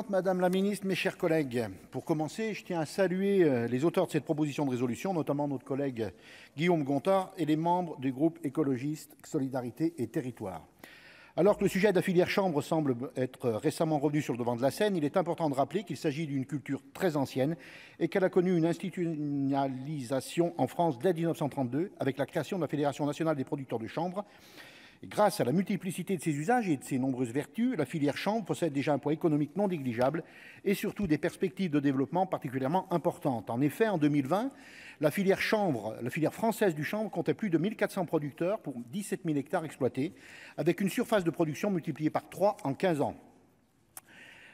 Madame la ministre, mes chers collègues, pour commencer, je tiens à saluer les auteurs de cette proposition de résolution, notamment notre collègue Guillaume Gontard et les membres du groupe écologiste Solidarité et Territoires. Alors que le sujet de la filière chanvre semble être récemment revenu sur le devant de la scène, il est important de rappeler qu'il s'agit d'une culture très ancienne et qu'elle a connu une institutionnalisation en France dès 1932 avec la création de la Fédération nationale des producteurs de chanvre. Et grâce à la multiplicité de ses usages et de ses nombreuses vertus, la filière chanvre possède déjà un poids économique non négligeable et surtout des perspectives de développement particulièrement importantes. En effet, en 2020, la filière française du chanvre comptait plus de 1400 producteurs pour 17 000 hectares exploités, avec une surface de production multipliée par 3 en 15 ans.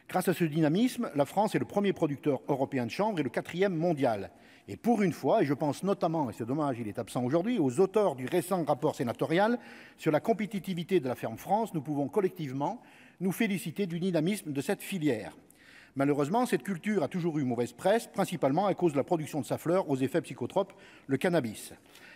Grâce à ce dynamisme, la France est le premier producteur européen de chanvre et le 4e mondial. Et pour une fois, et je pense notamment, et c'est dommage, il est absent aujourd'hui, aux auteurs du récent rapport sénatorial sur la compétitivité de la ferme France, nous pouvons collectivement nous féliciter du dynamisme de cette filière. Malheureusement, cette culture a toujours eu mauvaise presse, principalement à cause de la production de sa fleur aux effets psychotropes, le cannabis.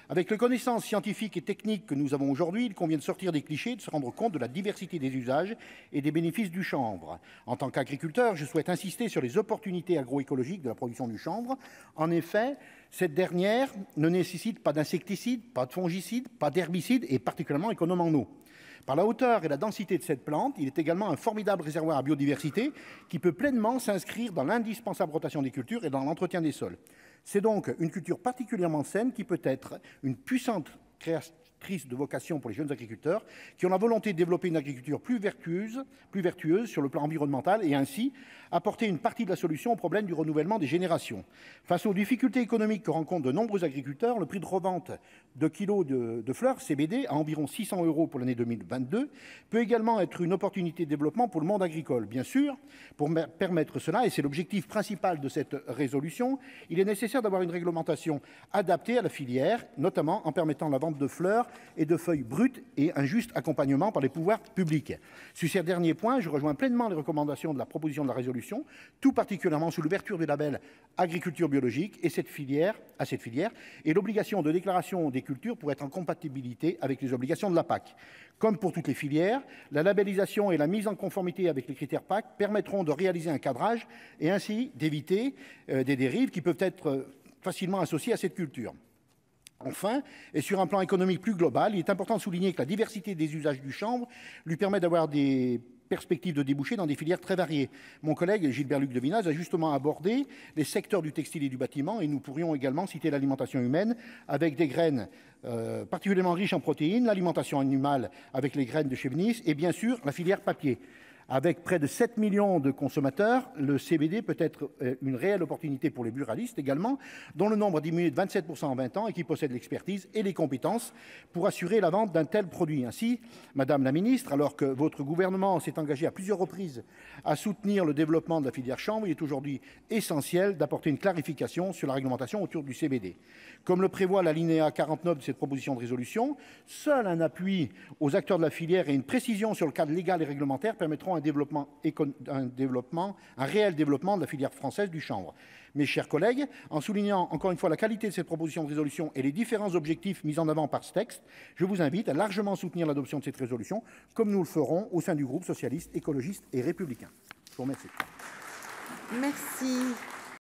Avec les connaissances scientifiques et techniques que nous avons aujourd'hui, il convient de sortir des clichés et de se rendre compte de la diversité des usages et des bénéfices du chanvre. En tant qu'agriculteur, je souhaite insister sur les opportunités agroécologiques de la production du chanvre. En effet, cette dernière ne nécessite pas d'insecticides, pas de fongicides, pas d'herbicides et est particulièrement économe en eau. Par la hauteur et la densité de cette plante, il est également un formidable réservoir à biodiversité qui peut pleinement s'inscrire dans l'indispensable rotation des cultures et dans l'entretien des sols. C'est donc une culture particulièrement saine qui peut être une puissante créatrice de vocation pour les jeunes agriculteurs qui ont la volonté de développer une agriculture plus vertueuse sur le plan environnemental et ainsi apporter une partie de la solution au problème du renouvellement des générations. Face aux difficultés économiques que rencontrent de nombreux agriculteurs, le prix de revente de kilos de fleurs CBD à environ 600 € pour l'année 2022 peut également être une opportunité de développement pour le monde agricole. Bien sûr, pour permettre cela, et c'est l'objectif principal de cette résolution, il est nécessaire d'avoir une réglementation adaptée à la filière, notamment en permettant la vente de fleurs et de feuilles brutes et un juste accompagnement par les pouvoirs publics. Sur ces derniers points, je rejoins pleinement les recommandations de la proposition de la résolution, tout particulièrement sous l'ouverture du label agriculture biologique et cette filière et l'obligation de déclaration des cultures pour être en compatibilité avec les obligations de la PAC. Comme pour toutes les filières, la labellisation et la mise en conformité avec les critères PAC permettront de réaliser un cadrage et ainsi d'éviter des dérives qui peuvent être facilement associées à cette culture. Enfin, et sur un plan économique plus global, il est important de souligner que la diversité des usages du chanvre lui permet d'avoir des perspectives de débouchés dans des filières très variées. Mon collègue Gilbert-Luc Devinaz a justement abordé les secteurs du textile et du bâtiment et nous pourrions également citer l'alimentation humaine avec des graines particulièrement riches en protéines, l'alimentation animale avec les graines de chèvrenis et bien sûr la filière papier. Avec près de 7 millions de consommateurs, le CBD peut être une réelle opportunité pour les buralistes également, dont le nombre a diminué de 27% en 20 ans et qui possèdent l'expertise et les compétences pour assurer la vente d'un tel produit. Ainsi, Madame la Ministre, alors que votre gouvernement s'est engagé à plusieurs reprises à soutenir le développement de la filière chanvre, il est aujourd'hui essentiel d'apporter une clarification sur la réglementation autour du CBD. Comme le prévoit l'alinéa 49 de cette proposition de résolution, seul un appui aux acteurs de la filière et une précision sur le cadre légal et réglementaire permettront un réel développement de la filière française du chanvre. Mes chers collègues, en soulignant encore une fois la qualité de cette proposition de résolution et les différents objectifs mis en avant par ce texte, je vous invite à largement soutenir l'adoption de cette résolution, comme nous le ferons au sein du groupe socialiste, écologiste et républicain. Je vous remercie. Merci.